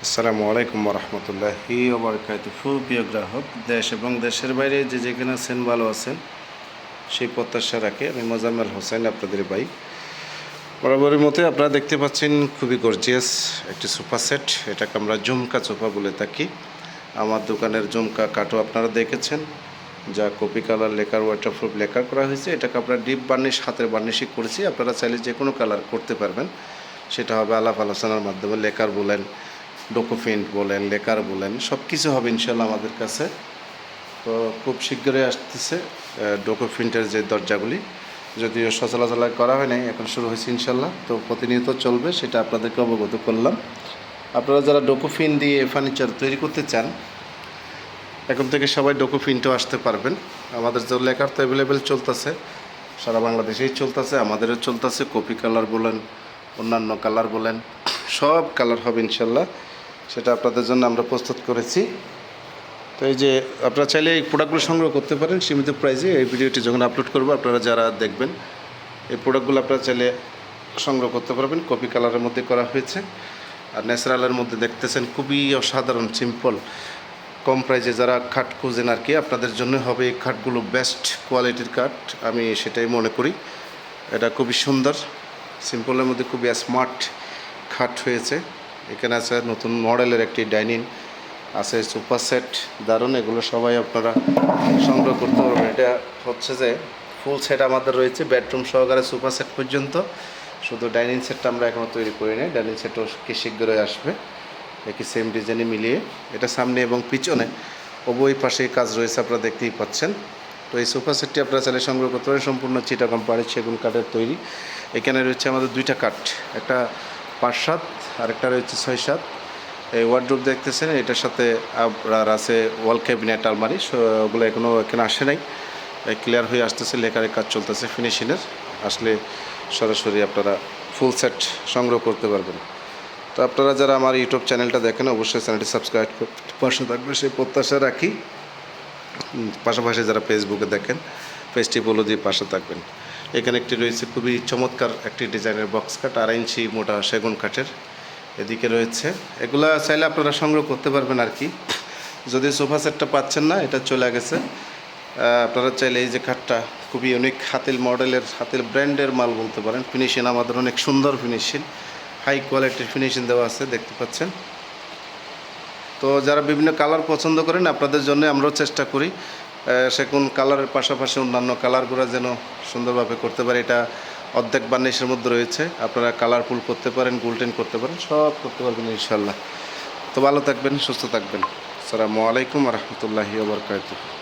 আসসালামু আলাইকুম রহমতুল্লাহি ওবরকাতুহু। প্রিয় গ্রাহক, দেশ এবং দেশের বাইরে যে যেখানে আছেন ভালো আছেন সেই প্রত্যাশা রাখে আমি মোজাম্মেল হোসেন, আপনাদের ভাই। বরাবরের মতো আপনারা দেখতে পাচ্ছেন খুবই গর্জিয়াস একটি সোফা সেট। এটাকে আমরা ঝুমকা সোফা বলে থাকি। আমার দোকানের ঝুমকা কাঠও আপনারা দেখেছেন, যা copy colour lacquer waterproof lacquer করা হয়েছে। এটাকে আমরা ডিপ বার্নিশ হাতের বার্নিশই করেছি। আপনারা চাইলে যে কোনো কালার করতে পারবেন, সেটা হবে আলাপ আলোচনার মাধ্যমে। লেকার বলেন, ডকুফিন্ট বলেন, লেকার বলেন, সব কিছু হবে ইনশাল্লাহ আমাদের কাছে। তো খুব শীঘ্রই আসতেছে ডকুফিন্টের যে দরজাগুলি, যদিও সচলাচল করা হয় নাই, এখন শুরু হয়েছে ইনশাল্লাহ। তো প্রতিনিয়ত চলবে, সেটা আপনাদেরকে অবগত করলাম। আপনারা যারা ডকুফিন দিয়ে ফার্নিচার তৈরি করতে চান, এখন থেকে সবাই ডকুফিনটাও আসতে পারবেন। আমাদের যে লেকার তো অ্যাভেলেবেল চলতেছে, সারা বাংলাদেশেই চলতেছে, আমাদেরও চলতেছে। কপি কালার বলেন, অন্যান্য কালার বলেন, সব কালার হবে ইনশাল্লাহ। সেটা আপনাদের জন্য আমরা প্রস্তুত করেছি। তো এই যে আপনারা চাইলে এই প্রোডাক্টগুলো সংগ্রহ করতে পারেন সীমিত প্রাইসে। এই ভিডিওটি যখন আপলোড করবো, আপনারা যারা দেখবেন এই প্রোডাক্টগুলো আপনারা চাইলে সংগ্রহ করতে পারবেন। কপি কালারের মধ্যে করা হয়েছে, আর ন্যাচারালের মধ্যে দেখতেছেন খুবই অসাধারণ সিম্পল কম প্রাইসে যারা খাট খুঁজেন আর কি, আপনাদের জন্য হবে এই খাটগুলো বেস্ট কোয়ালিটির কাঠ, আমি সেটাই মনে করি। এটা খুবই সুন্দর, সিম্পলের মধ্যে খুবই স্মার্ট খাট হয়েছে। এখানে আছে নতুন মডেলের একটি ডাইনিং, আছে সোফা সেট, দারুণ। এগুলো সবাই আপনারা সংগ্রহ করতে পারবেন। এটা হচ্ছে যে ফুল সেট আমাদের রয়েছে, বেডরুম সহকারে সোফা সেট পর্যন্ত। শুধু ডাইনিং সেটটা আমরা এখনও তৈরি করি নাই, ডাইনিং সেটও কি শীঘ্রই আসবে, একই সেম ডিজাইনে মিলিয়ে। এটা সামনে এবং পিছনে উভয় পাশে কাজ রয়েছে, আপনারা দেখতেই পাচ্ছেন। তো এই সোফা সেটটি আপনারা চাইলে সংগ্রহ করতে পারেন, সম্পূর্ণ চিটাগাং পাহাড়ের সেগুন কাঠের তৈরি। এখানে রয়েছে আমাদের দুইটা কাঠ, একটা 5-7 আর একটা রয়েছে 6-7। এই ওয়ার্ডরোব দেখতেছেন, এটার সাথে আপনার আছে ওয়াল ক্যাবিনেট, আলমারি, ওগুলো এখনও এখানে আসে নাই, ক্লিয়ার হয়ে আসতেছে। লেকারের কাজ চলতেছে ফিনিশিংয়ের, আসলে সরাসরি আপনারা ফুল সেট সংগ্রহ করতে পারবেন। তো আপনারা যারা আমার ইউটিউব চ্যানেলটা দেখেন, অবশ্যই চ্যানেলটি সাবস্ক্রাইব করে পাশে থাকবে সেই প্রত্যাশা রাখি। পাশাপাশি যারা ফেসবুকে দেখেন, পেজটি ফলো দিয়ে পাশে থাকবেন। এখানে একটি রয়েছে খুবই চমৎকার একটি ডিজাইনের বক্স কাট, 2.5 ইঞ্চি মোটা সেগুন কাঠের। এদিকে রয়েছে, এগুলা চাইলে আপনারা সংগ্রহ করতে পারবেন আর কি। যদি সোফা সেটটা পাচ্ছেন না, এটা চলে গেছে, আপনারা চাইলে এই যে কাঠটা খুবই ইউনিক হাতিল মডেলের, হাতিল ব্র্যান্ডের মাল বলতে পারেন। ফিনিশিং আমাদের অনেক সুন্দর ফিনিশিং, হাই কোয়ালিটির ফিনিশিং দেওয়া আছে, দেখতে পাচ্ছেন। তো যারা বিভিন্ন কালার পছন্দ করেন, আপনাদের জন্য আমরাও চেষ্টা করি সেগুন কালারের পাশাপাশি অন্যান্য কালারগুলো যেন সুন্দরভাবে করতে পারে। এটা অর্ধেক বার্নিশের মধ্যে রয়েছে, আপনারা কালারফুল করতে পারেন, গোল্ডেন করতে পারেন, সব করতে পারবেন ইনশাল্লাহ। তো ভালো থাকবেন, সুস্থ থাকবেন। আসসালামু আলাইকুম রহমতুল্লাহি ওয়া বারাকাতুহু।